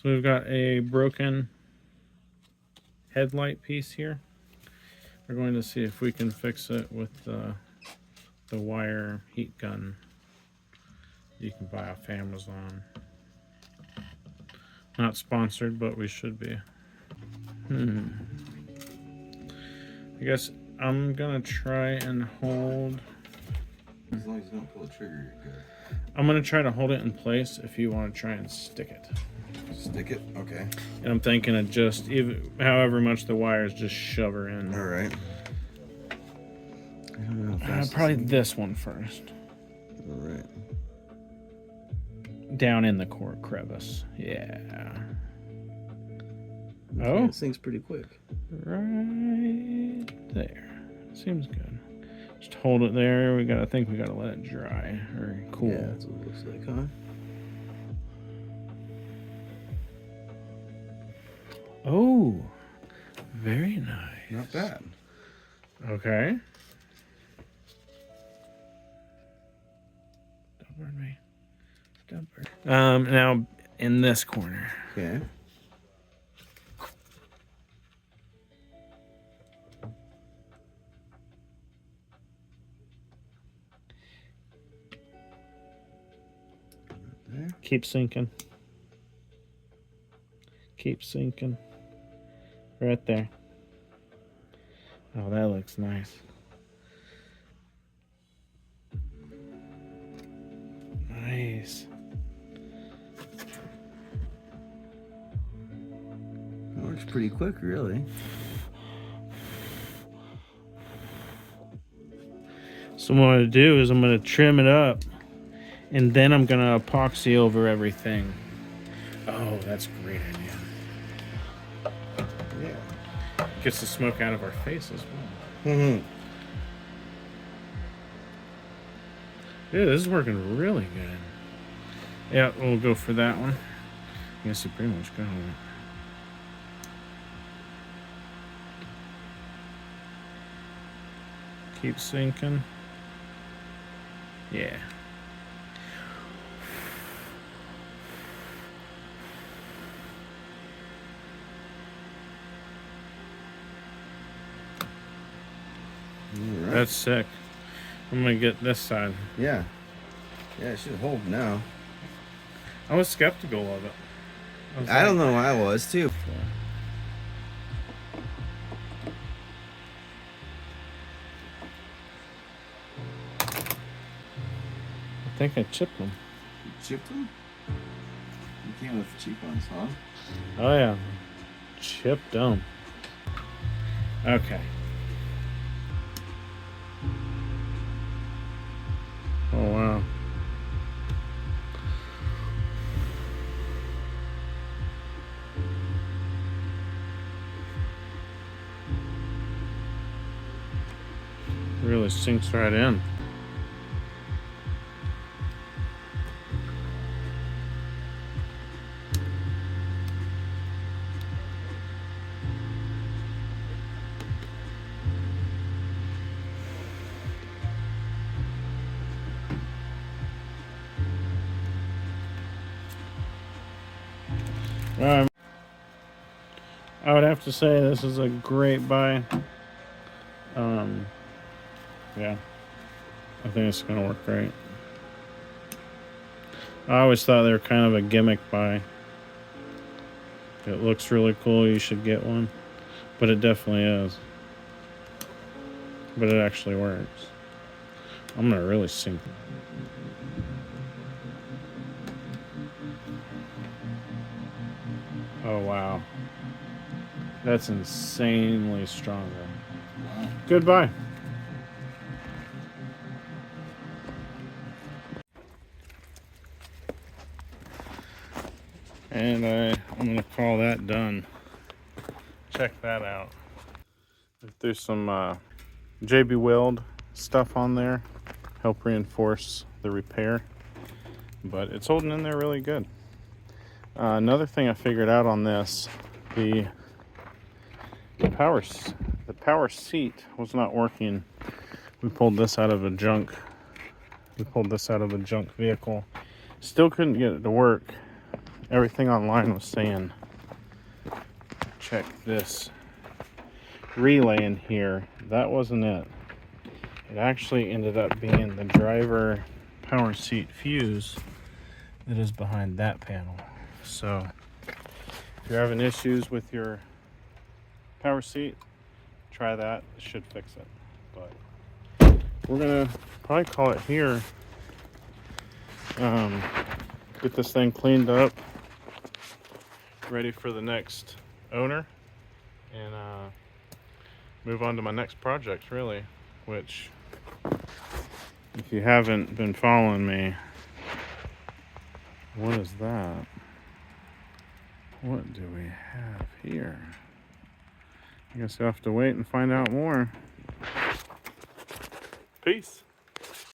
So we've got a broken headlight piece here. We're going to see if we can fix it with the wire heat gun you can buy off Amazon. Not sponsored, but we should be. I guess I'm gonna try and hold. As long as you don't pull the trigger, you're good. I'm gonna try to hold it in place if you want to try and stick it. Stick it? Okay. And I'm thinking of just, even however much the wires, just shove her in. All right. I don't know how fast Probably this one first. All right. Down in the core crevice. Yeah. Okay, Oh. this thing's pretty quick. Right there. Seems good. Just hold it there. I think we gotta let it dry or cool. Yeah, that's what it looks like, huh? Oh, very nice. Not bad. Okay. Don't burn me. Don't burn. Now in this corner. Okay. There. Keep sinking. Keep sinking. Right there. Oh, that looks nice. Nice. That works pretty quick, really. So what I'm going to do is I'm going to trim it up, and then I'm going to epoxy over everything. Oh, that's a great idea. Yeah. Gets the smoke out of our face as well. Mm-hmm. Yeah, this is working really good. Yeah, we'll go for that one. I guess you pretty much got it. Keep sinking. Yeah. All right. That's sick. I'm gonna get this side. Yeah. Yeah, it should hold now. I was skeptical of it. I don't know, I was too. I think I chipped them. You chipped them? You came with the cheap ones, huh? Oh yeah, chipped them. Okay. Oh wow. Really sinks right in. I would have to say this is a great buy. Yeah, I think it's gonna work great. I always thought they were kind of a gimmick buy. It looks really cool, you should get one. But it definitely is. But it actually works. I'm gonna really sink. Oh wow. That's insanely stronger. Goodbye. And I'm gonna call that done. Check that out. There's some JB Weld stuff on there, help reinforce the repair, but it's holding in there really good. Another thing I figured out on this, the power seat was not working. We pulled this out of a junk vehicle. Still couldn't get it to work. everything online was saying, check this relay in here. That wasn't it. It actually ended up being the driver power seat fuse that is behind that panel. So if you're having issues with your power seat, try that. It should fix it. But we're gonna probably call it here. Get this thing cleaned up, ready for the next owner, and move on to my next project, really, which, if you haven't been following me, what is that? What do we have here? I guess you'll have to wait and find out more. Peace.